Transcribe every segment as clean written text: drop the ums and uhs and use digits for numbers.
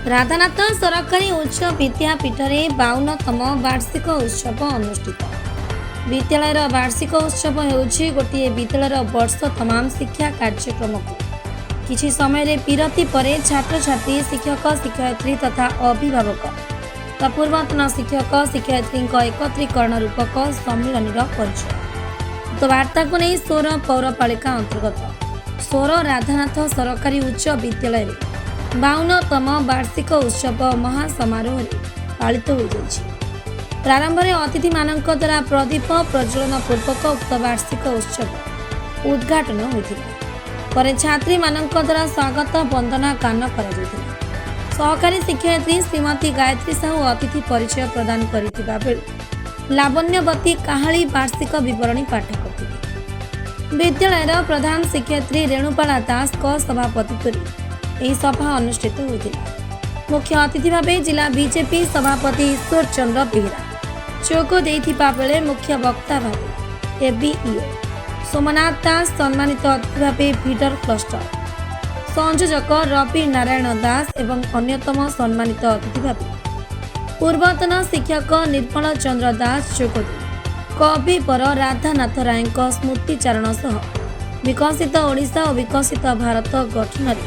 राधानाथ सरकारी उच्च विद्यापीठ में 52तम वार्षिक उत्सव अनुष्ठित। विद्यालयर वार्षिक उत्सव होउछि गोटे विद्यालयर वर्ष तमाम शिक्षा कार्यक्रम को किछि समय रे विरति परे छात्र छात्री शिक्षक शिक्षयित्री तथा अभिभावक व पूर्वतन शिक्षक शिक्षयित्री एकत्रीकरण रूपक सम्मिलन परिचय तो वार्ता को नहीं सोर पौरपालिका अंतर्गत सोर राधानाथ सरकारी उच्च विद्यालय 52तम वार्षिक उत्सव महासमारोह पालित हो प्रारंभ में अतिथि मानक द्वारा प्रदीप प्रज्वलन पूर्वक उक्त वार्षिक उत्सव उद्घाटन होता। छात्री मानक द्वारा स्वागत वंदना गान कर सहकारी शिक्षयित्री श्रीमती गायत्री साहू अतिथि परिचय प्रदान करथिबा बेले लावण्यवती काहाली वार्षिक विवरणी पाठ करथिबे। विद्यालयर प्रधान शिक्षयित्री रेणुपाला दास को सभापतित्व यह सभा अनुष्ठित होता। मुख्य अतिथि भावे जिला बीजेपी सभापति ईश्वर चंद्र बेहरा जोग देथिबा बेले मुख्य वक्ता भावे एबीईओ सोमनाथ दास सम्मानित अतिथि भावे फीडर क्लस्टर संयोजक रवि नारायण दास एवं अन्यतम सम्मानित अतिथि भावे पूर्वतन शिक्षक निर्मल चंद्र दास जोगदे कविवर राधानाथ राय स्मृतिचारण सह विकसित ओडिशा और विकसित भारत गठन में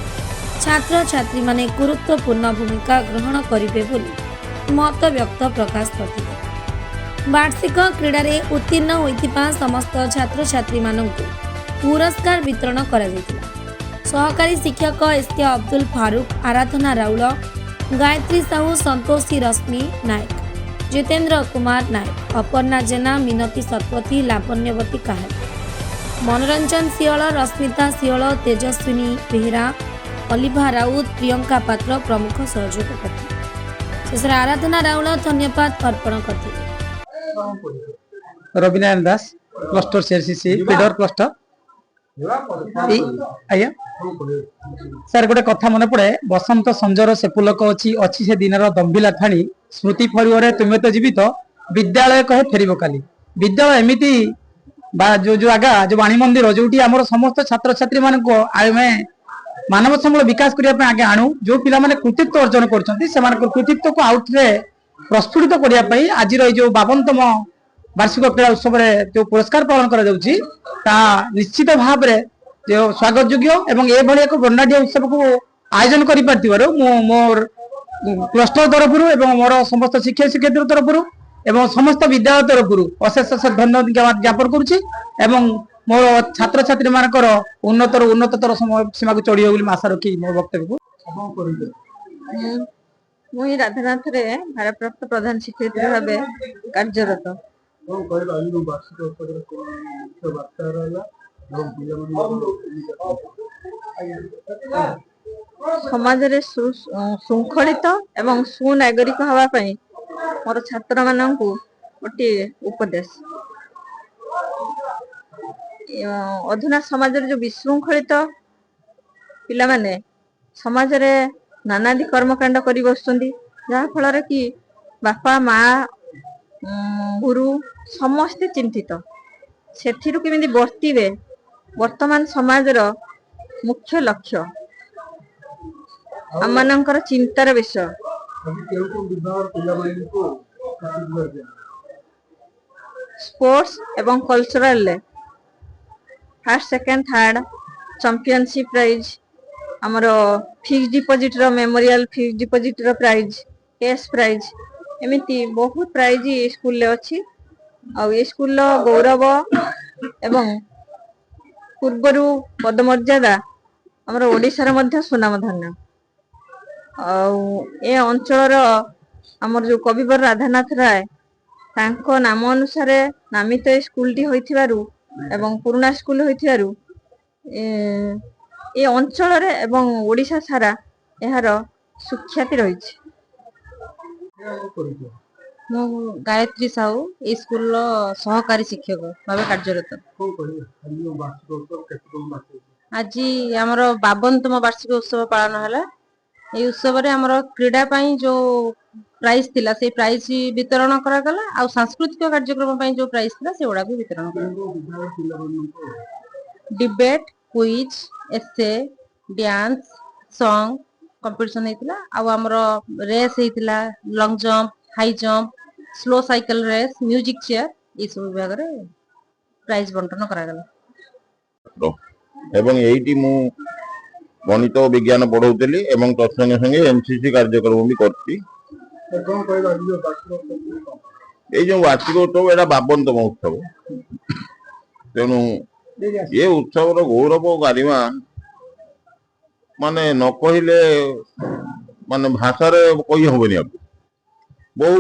छात्र छात्री माने गुरुत्वपूर्ण भूमिका ग्रहण करिवे बोली मत व्यक्त प्रकाश करथिले। वार्षिक क्रीडा रे उत्तीर्ण होइतिबा समस्त छात्र छात्री मानकु पुरस्कार वितरण करा जायतिला। सहकारी शिक्षक एसके अब्दुल फारूक आराधना राउल गायत्री साहू संतोषी रश्मि नायक जितेंद्र कुमार नायक अपर्णा जेना मिनती शतपथी लावण्यवती काहाली मनोरंजन सियल रश्मिता सियल तेजस्विनी बेहरा अलिभा राउत प्रियंका पात्र प्रमुख सहयोग करते। शेष आराधना राउल धन्यवाद अर्पण करते। रविनारायण दास क्लस्टर सीआरसीसी फीडर क्लस्टर आया सर गोटे कथा मन पड़े बसंत संजर से पुलक अच्छी अच्छी से दिन दम्भिला खाणी स्मृति फरुअरे तुम्हें तो जीवित विद्यालय कहे फेर काली विद्यालय एमती जो जो आगा जो वाणी मंदिर जो आम समस्त छात्र छात्री मान मानव संबल विकास करने आगे आणु जो पिला माने कृतित्व अर्जन कर कृतित्व को आउटे प्रस्फुटित करने आज जो 52तम वार्षिक क्रीड़ा उत्सव जो पुरस्कार पालन कर निश्चित भाव में जो स्वागत योग्य एवं एभली एक वर्णाढ़ उत्सव को आयोजन कर मोर क्लस्टर तरफ मोर समस्त शिक्षक शिक्षयित्री तरफ समस्त विद्यालय तरफ अशेष अशेष धन्यवाद ज्ञापन करुच्ची मोर छात्र छात्री मानकर उन्नतर सीमा को चढ़ी बोली आशा रखी मो वक्तव्य को मुई राधानाथ रे भारप्राप्त प्रधान शिक्षयित्री भावे कार्यरत। समाज रे शृंखलित एवं सुनागरिक हवा पई मोर छात्र माननकु गोटे उपदेश अधुना समाज रे जो विशृंखलित पिला माने समाज रे नानादि कर्मकांड करी बसुंदी जहा फल कि बापा माँ गुरु समस्ते चिंतित सेथिरु केमिति बर्तिबे वर्तमान समाज रो मुख्य लक्ष्य आमनकर चिंतार विषय स्पोर्ट्स एवं cultural first second third championship prize आमर फिक्स डिपोजिट रो मेमोरियल फिक्स डिपोजिट रो प्राइज कैश प्राइज एमिति बहुत प्राइज स्कूल ले अछि आ ए स्कूल रो गौरव एवं पूर्वरु पदमर्यादा आमर ओडिसा रे मध्य सुनाम धन्य आ ए अंचल रो आमर जो कविवर राधानाथ राय तांको नाम अनुसार नामित स्कूल टी होइथिबारु एवं पुराना स्कूल होइथिबारु ए अंचल रे एवं ओडिशा सारा एहार सुख्याति रहिछि। मो गायत्री साहू ए स्कूल सहकारी शिक्षक भाव कार्यरत। आज आमर 52तम वार्षिक उत्सव पालन है। ये उत्सव रे आमर क्रीडा पाई जो प्राइज थिला से प्राइज वितरण करा गला आ सांस्कृतिक कार्यक्रम पाई जो प्राइज थिला से ओडा भी वितरण करा debate quiz essay dance song competition हेतिला आ हमरो रेस हेतिला long jump high jump slow cycle race music chair ई सब विभाग रे प्राइज बंटन करा गला एवं एटी मु गणित और विज्ञान पढ़ाऊली एवं तत्संगे संगे एनसीसी कार्यक्रम भी करती जो वार्षिक उत्सव एटा 52तम उत्सव तेणु ये उत्सव गौरव गारिमा माने न कहले माने भाषा रे कही हबनी बहु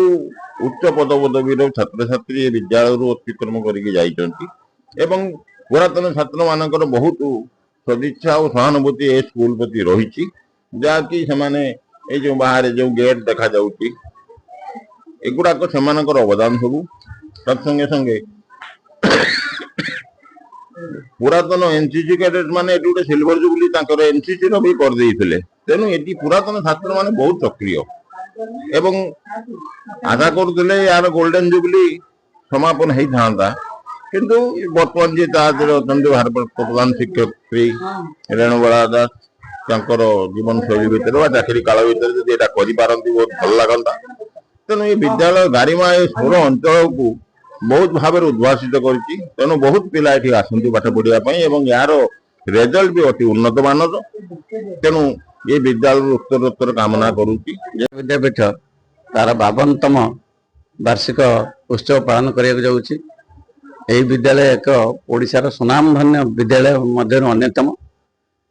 उच्च पदपदवीर छात्र छात्री विद्यालय अतिक्रम करके जाइछंती एवं पुरातन छात्र मानकर बहुत सदिच्छा और सहानुभूति ए स्कूल प्रति रही जहाँकि से जो बाहर जो गेट देखा जाउची एगुड़ाक से अवदान सब तत्संगे संगे पुरातन एनसीसी कैडेट माने गोटे सिल्वर जुबली एनसीसी भी कर देइथिले तेणु ये पुरातन छात्र माने बहुत सक्रिय एवं आशा करुले यार गोल्डन जुबली समापन हो था किंतु बर्तमान जी भारत प्रधान शिक्षक रेणुबाला दास जीवन शैली भितर चाकरी काल भितर बहुत भल लगता तेणु ये विद्यालय गारिमा सोर अंचल को बहुत भाव उद्भासित करेणु बहुत पिला ये आसती पाठ पढ़ाई यार रेजल्ट भी अति उन्नत मानर तेणु ये विद्यालय उत्तरोत्तर कामना करुच्ची विद्यापीठ तार 52तम वार्षिक उत्सव पालन करने जाऊँगी यही विद्यालय एक ओडिशार सुनामधन्य विद्यालय मध्य अन्यतम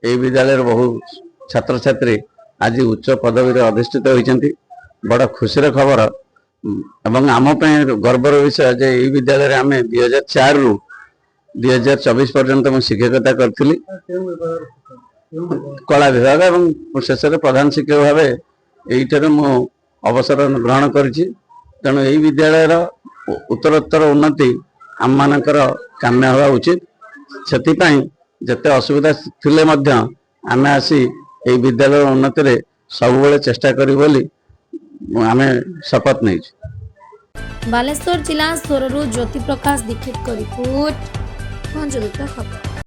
यही विद्यालय बहु छात्र छात्री आज उच्च पदवी अधिष्ठित होती बड़ खुशीर खबर एवं आम गर्वर विषय जे यही विद्यालय आम 2004 रु 2024 पर्यंत मु शिक्षकता करी कला विभाग एवं शेष प्रधान शिक्षक भाव यही मु अवसर ग्रहण करी तेणु यही विद्यालय उत्तरोत्तर उन्नति आम मानकर काम्य हवा उचित से जिते असुविधा थिले मध्य आमे आसी यही विद्यालय उन्नति रे सब बेले चेष्टा करी बोली आमे शपथ नहीं। बालेश्वर जिला सोररू ज्योति प्रकाश दीक्षित को रिपोर्ट खबर।